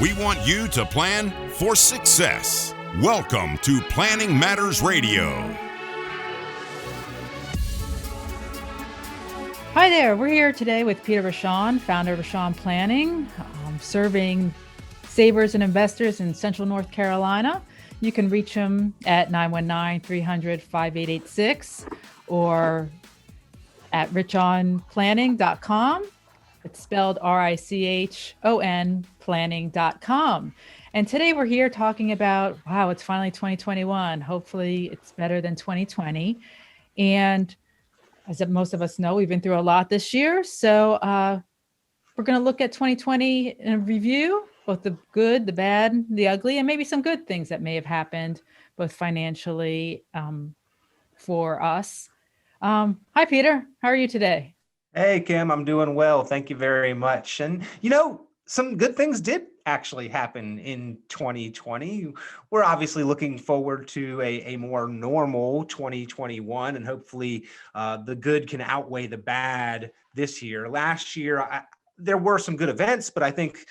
We want you to plan for success. Welcome to Planning Matters Radio. Hi there, we're here today with Peter Richon, founder of Richon Planning, serving savers and investors in Central North Carolina. You can reach him at 919-300-5886 or at richonplanning.com. It's spelled Richon planning.com. And today we're here talking about, wow, it's finally 2021. Hopefully it's better than 2020. And as most of us know, we've been through a lot this year. So we're going to look at 2020 in a review, both the good, the bad, the ugly, and maybe some good things that may have happened, both financially for us. Hi, Peter. How are you today? Hey, Kim, I'm doing well. Thank you very much. And, some good things did actually happen in 2020. We're obviously looking forward to a more normal 2021, and hopefully the good can outweigh the bad this year. Last year, there were some good events, but I think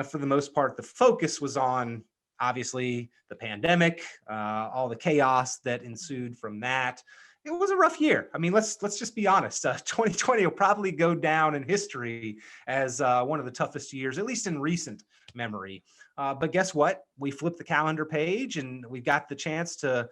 for the most part, the focus was on, obviously, the pandemic, all the chaos that ensued from that. It was a rough year. I mean, let's just be honest. 2020 will probably go down in history as one of the toughest years, at least in recent memory. But guess what? We flipped the calendar page and we got the chance to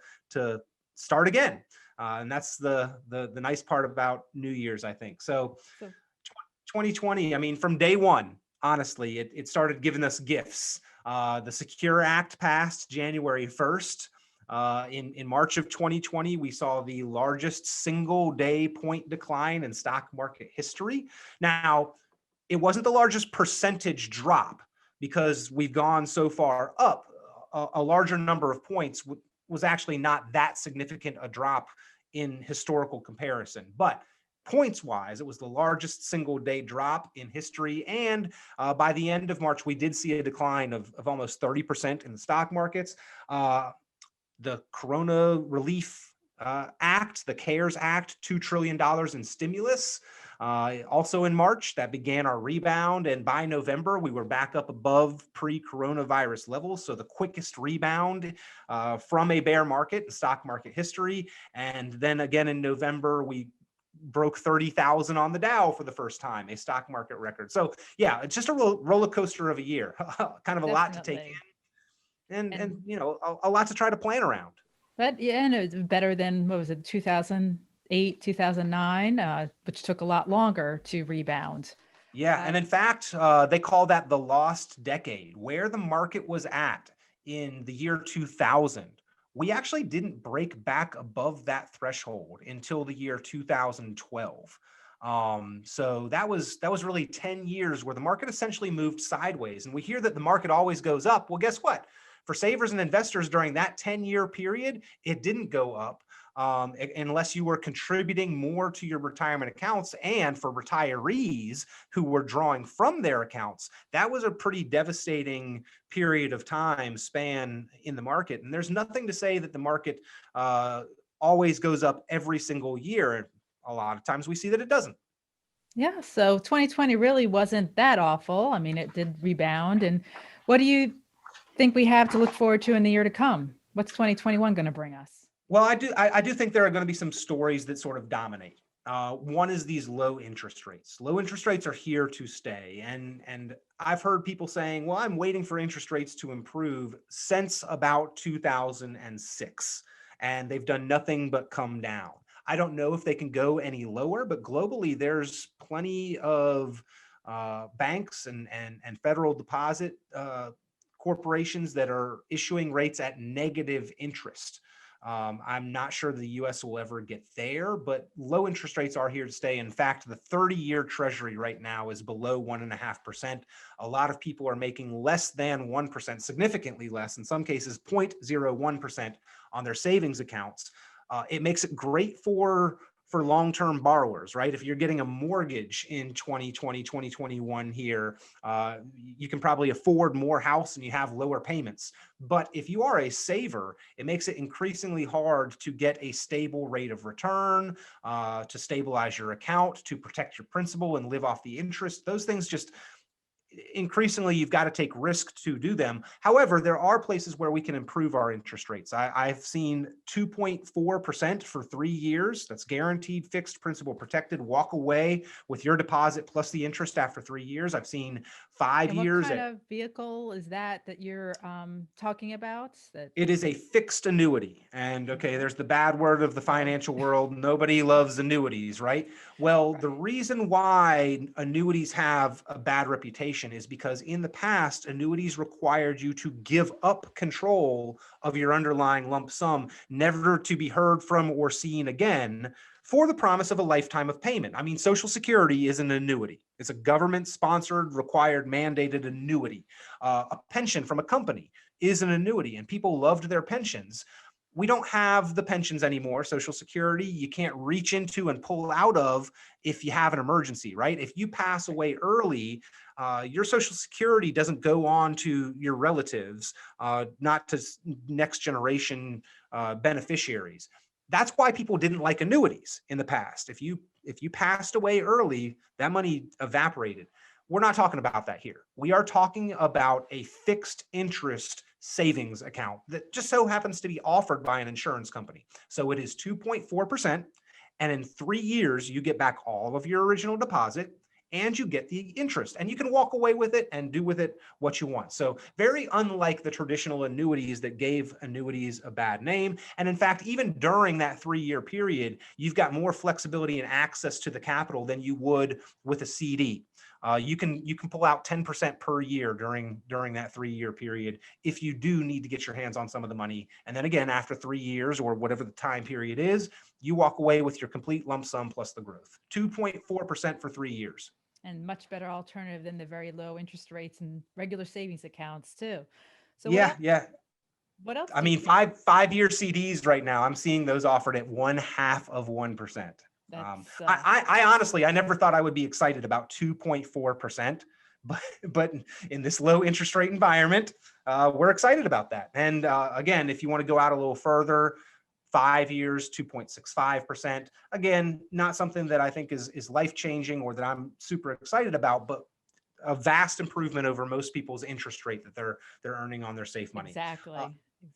start again. And that's the nice part about New Year's, I think. So 2020, I mean, from day one, honestly, it started giving us gifts. The Secure Act passed January 1st. In March of 2020, we saw the largest single day point decline in stock market history. Now, it wasn't the largest percentage drop because we've gone so far up. A larger number of points was actually not that significant a drop in historical comparison. But points wise, it was the largest single day drop in history. And by the end of March, we did see a decline of almost 30% in the stock markets. The Corona Relief Act, the CARES Act, $2 trillion in stimulus. Also in March, that began our rebound. And by November, we were back up above pre-coronavirus levels. So the quickest rebound from a bear market in stock market history. And then again in November, we broke 30,000 on the Dow for the first time, a stock market record. So yeah, it's just a roller coaster of a year, kind of a lot to take in. And a lot to try to plan around. But yeah, and it's better than, 2008, 2009, which took a lot longer to rebound. Yeah, and in fact, they call that the lost decade. Where the market was at in the year 2000, we actually didn't break back above that threshold until the year 2012. So that was really 10 years where the market essentially moved sideways. And we hear that the market always goes up. Well, guess what? For savers and investors during that 10-year period, it didn't go up unless you were contributing more to your retirement accounts. And for retirees who were drawing from their accounts, that was a pretty devastating period of time span in the market. And there's nothing to say that the market always goes up every single year. A lot of times we see that it doesn't. Yeah, so 2020 really wasn't that awful. I mean, it did rebound. And what do you think we have to look forward to in the year to come? What's 2021 going to bring us? Well, I do think there are going to be some stories that sort of dominate. One is these low interest rates. Low interest rates are here to stay. And I've heard people saying, well, I'm waiting for interest rates to improve since about 2006. And they've done nothing but come down. I don't know if they can go any lower, but globally, there's plenty of banks and federal deposit corporations that are issuing rates at negative interest. I'm not sure the U.S. will ever get there, but low interest rates are here to stay. In fact, the 30-year Treasury right now is below 1.5%. A lot of people are making less than 1%, significantly less, in some cases 0.01% on their savings accounts. It makes it great for long-term borrowers, right? If you're getting a mortgage in 2020, 2021 here, you can probably afford more house and you have lower payments. But if you are a saver, it makes it increasingly hard to get a stable rate of return, to stabilize your account, to protect your principal and live off the interest. Those things just, increasingly you've got to take risk to do them. However, there are places where we can improve our interest rates. I've seen 2.4% for 3 years. That's guaranteed, fixed, principal protected. Walk away with your deposit plus the interest after 3 years. I've seen 5 And what years kind at of vehicle is that you're talking about? That It is a fixed annuity. And okay, there's the bad word of the financial world. Nobody loves annuities, right? Well, the Right. reason why annuities have a bad reputation is because in the past, annuities required you to give up control of your underlying lump sum, never to be heard from or seen again, for the promise of a lifetime of payment. I mean, Social Security is an annuity. It's a government-sponsored, required, mandated annuity. A pension from a company is an annuity, and people loved their pensions. We don't have the pensions anymore. Social Security, you can't reach into and pull out of if you have an emergency, right? If you pass away early, your Social Security doesn't go on to your relatives, not to next generation beneficiaries. That's why people didn't like annuities in the past. If you passed away early, that money evaporated. We're not talking about that here. We are talking about a fixed interest savings account that just so happens to be offered by an insurance company. So it is 2.4%. And in 3 years, you get back all of your original deposit and you get the interest, and you can walk away with it and do with it what you want. So very unlike the traditional annuities that gave annuities a bad name. And in fact, even during that 3-year period, you've got more flexibility and access to the capital than you would with a CD. You can pull out 10% per year during that 3-year period if you do need to get your hands on some of the money. And then again, after 3 years or whatever the time period is, you walk away with your complete lump sum plus the growth. 2.4% for 3 years. and much better alternative than the very low interest rates and regular savings accounts too. So what Yeah, else? yeah. What else I do you mean, think? five-year CDs right now, I'm seeing those offered at 0.5%. That's I honestly, I never thought I would be excited about 2.4%, but in this low interest rate environment, we're excited about that. And again, if you want to go out a little further, 5 years, 2.65%. Again, not something that I think is life-changing or that I'm super excited about, but a vast improvement over most people's interest rate that they're earning on their safe money. exactly.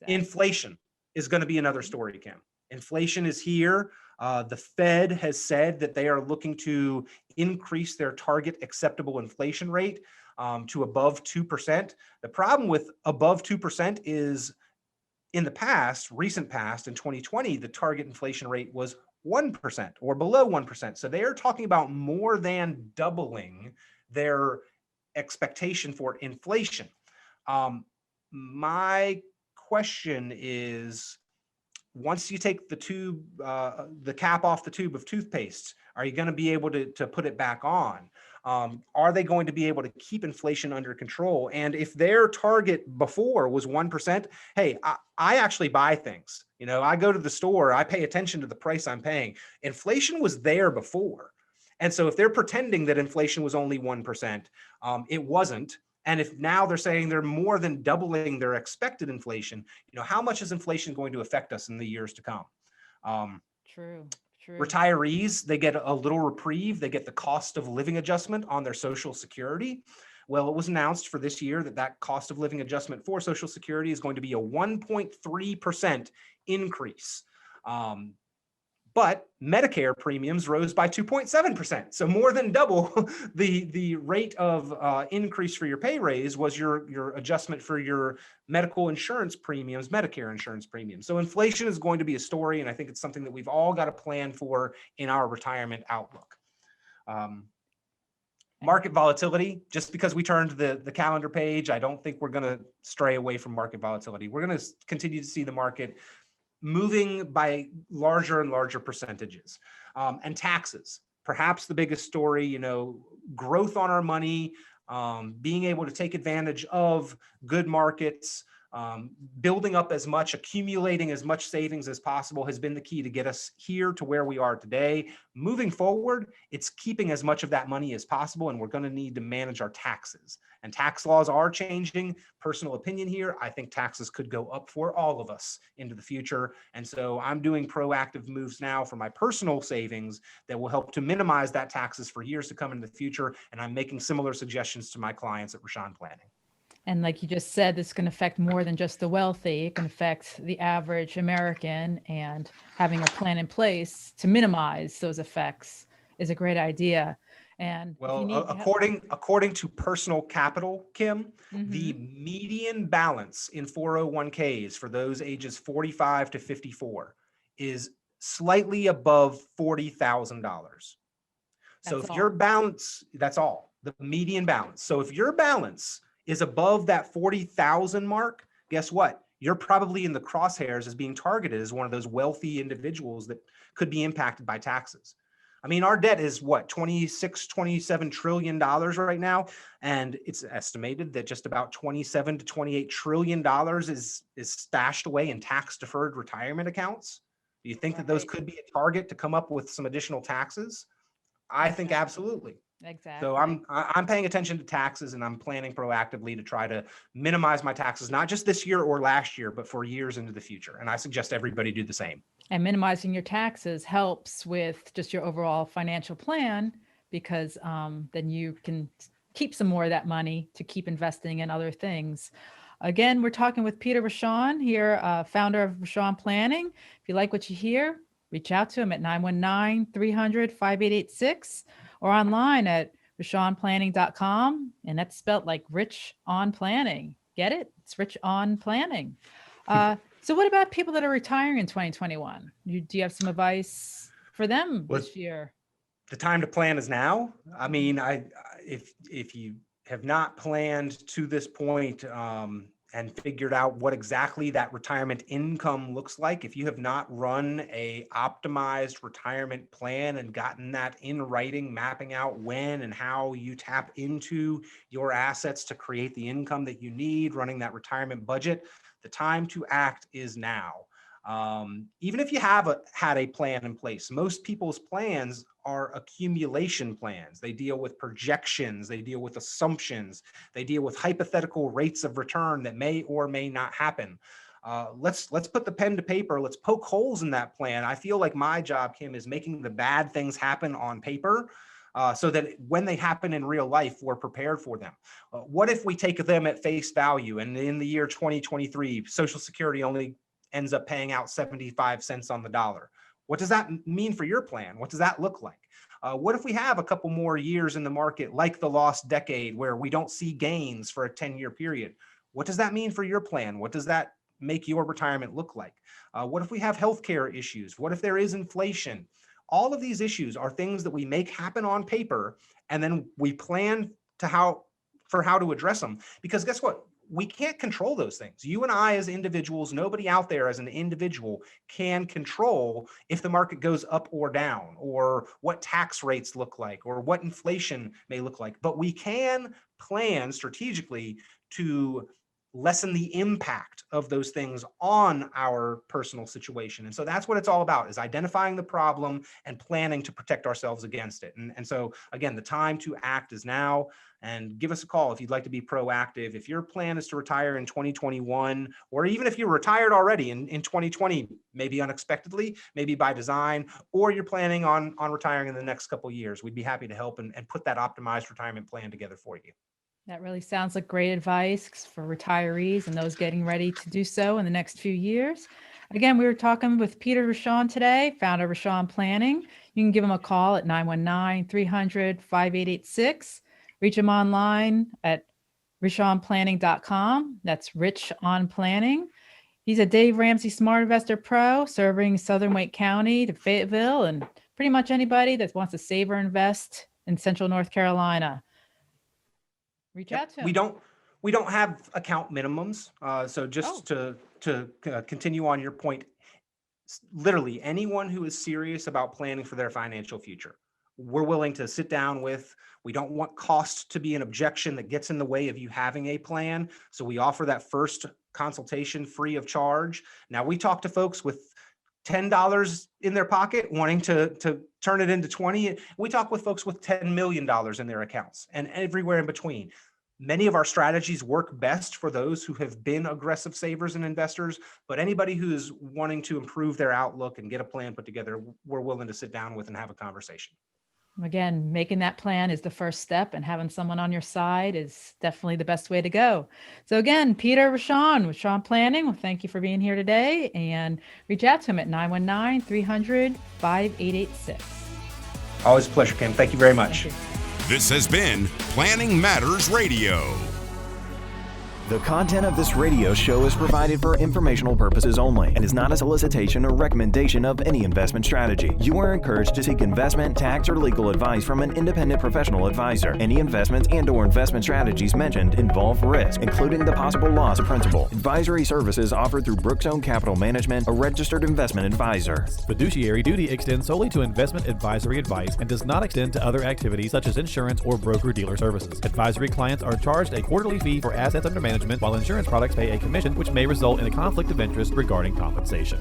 Inflation is going to be another story, Kim. Inflation is here. The Fed has said that they are looking to increase their target acceptable inflation rate to above 2%. The problem with above 2% is in the past, recent past, in 2020, the target inflation rate was 1% or below 1%. So they are talking about more than doubling their expectation for inflation. My question is, once you take the cap off the tube of toothpaste, are you going to be able to put it back on? Are they going to be able to keep inflation under control? And if their target before was 1%, hey, I actually buy things. You know, I go to the store, I pay attention to the price I'm paying. Inflation was there before. And so if they're pretending that inflation was only 1%, it wasn't. And if now they're saying they're more than doubling their expected inflation, you know, how much is inflation going to affect us in the years to come? True. Retirees, they get a little reprieve. They get the cost of living adjustment on their Social Security. Well, it was announced for this year that cost of living adjustment for Social Security is going to be a 1.3% increase. But Medicare premiums rose by 2.7%. So more than double the rate of increase for your pay raise was your adjustment for your medical insurance premiums, Medicare insurance premiums. So inflation is going to be a story, and I think it's something that we've all got to plan for in our retirement outlook. Market volatility, just because we turned the calendar page, I don't think we're going to stray away from market volatility. We're going to continue to see the market moving by larger and larger percentages. And taxes, perhaps the biggest story, you know, growth on our money, being able to take advantage of good markets, Building up as much, accumulating as much savings as possible has been the key to get us here to where we are today. Moving forward, it's keeping as much of that money as possible, and we're going to need to manage our taxes. And tax laws are changing. Personal opinion here, I think taxes could go up for all of us into the future. And so I'm doing proactive moves now for my personal savings that will help to minimize that taxes for years to come in the future. And I'm making similar suggestions to my clients at Richon Planning. And like you just said, this can affect more than just the wealthy. It can affect the average American, and having a plan in place to minimize those effects is a great idea. And well, according to Personal Capital, Kim, the median balance in 401ks for those ages 45 to 54 is slightly above $40,000. So if your balance, that's all, the median balance. So if your balance is above that 40,000 mark, guess what? You're probably in the crosshairs as being targeted as one of those wealthy individuals that could be impacted by taxes. I mean, our debt is what, $27 trillion right now. And it's estimated that just about $27 to $28 trillion is stashed away in tax deferred retirement accounts. Do you think that those could be a target to come up with some additional taxes? I think absolutely. Exactly. So I'm paying attention to taxes, and I'm planning proactively to try to minimize my taxes, not just this year or last year, but for years into the future. And I suggest everybody do the same. And minimizing your taxes helps with just your overall financial plan, because then you can keep some more of that money to keep investing in other things. Again, we're talking with Peter Richon here, founder of Richon Planning. If you like what you hear, reach out to him at 919-300-5886 or online at richonplanning.com. And that's spelled like Rich on Planning. Get it? It's Rich on Planning. So what about people that are retiring in 2021? Do you have some advice for them this year? The time to plan is now. I mean, if you have not planned to this point and figured out what exactly that retirement income looks like, if you have not run a optimized retirement plan and gotten that in writing, mapping out when and how you tap into your assets to create the income that you need, running that retirement budget, the time to act is now. Even if you have had a plan in place, most people's plans are accumulation plans. They deal with projections, they deal with assumptions, they deal with hypothetical rates of return that may or may not happen. Let's put the pen to paper. Let's poke holes in that plan. I feel like my job, Kim, is making the bad things happen on paper, so that when they happen in real life, we're prepared for them. What if we take them at face value, and in the year 2023, Social Security only ends up paying out 75 cents on the dollar? What does that mean for your plan? What does that look like? What if we have a couple more years in the market, like the lost decade, where we don't see gains for a 10-year period? What does that mean for your plan? What does that make your retirement look like? What if we have healthcare issues? What if there is inflation? All of these issues are things that we make happen on paper, and then we plan for how to address them. Because guess what? We can't control those things. You and I as individuals, nobody out there as an individual can control if the market goes up or down, or what tax rates look like, or what inflation may look like. But we can plan strategically to lessen the impact of those things on our personal situation. And so that's what it's all about, is identifying the problem and planning to protect ourselves against it. And so again, the time to act is now. And give us a call if you'd like to be proactive. If your plan is to retire in 2021, or even if you're retired already in 2020, maybe unexpectedly, maybe by design, or you're planning on retiring in the next couple of years, we'd be happy to help and put that optimized retirement plan together for you. That really sounds like great advice for retirees and those getting ready to do so in the next few years. Again, we were talking with Peter Richon today, founder of Richon Planning. You can give him a call at 919-300-5886. Reach him online at richonplanning.com. That's Rich on Planning. He's a Dave Ramsey Smart Investor Pro, serving Southern Wake County to Fayetteville, and pretty much anybody that wants to save or invest in Central North Carolina. Reach out to him. We don't have account minimums. So just to continue on your point, literally anyone who is serious about planning for their financial future, we're willing to sit down with. We don't want cost to be an objection that gets in the way of you having a plan. So we offer that first consultation free of charge. Now we talk to folks with $10 in their pocket wanting to turn it into 20. We talk with folks with $10 million in their accounts and everywhere in between. Many of our strategies work best for those who have been aggressive savers and investors, but anybody who's wanting to improve their outlook and get a plan put together, we're willing to sit down with and have a conversation. Again, making that plan is the first step, and having someone on your side is definitely the best way to go. So again, Peter Richon with Richon Planning, well, thank you for being here today, and reach out to him at 919-300-5886. Always a pleasure, Kim. Thank you very much. Thank you. This has been Planning Matters Radio. The content of this radio show is provided for informational purposes only and is not a solicitation or recommendation of any investment strategy. You are encouraged to seek investment, tax, or legal advice from an independent professional advisor. Any investments and/or investment strategies mentioned involve risk, including the possible loss of principal. Advisory services offered through Brookstone Capital Management, a registered investment advisor. Fiduciary duty extends solely to investment advisory advice and does not extend to other activities such as insurance or broker-dealer services. Advisory clients are charged a quarterly fee for assets under management, while insurance products pay a commission, which may result in a conflict of interest regarding compensation.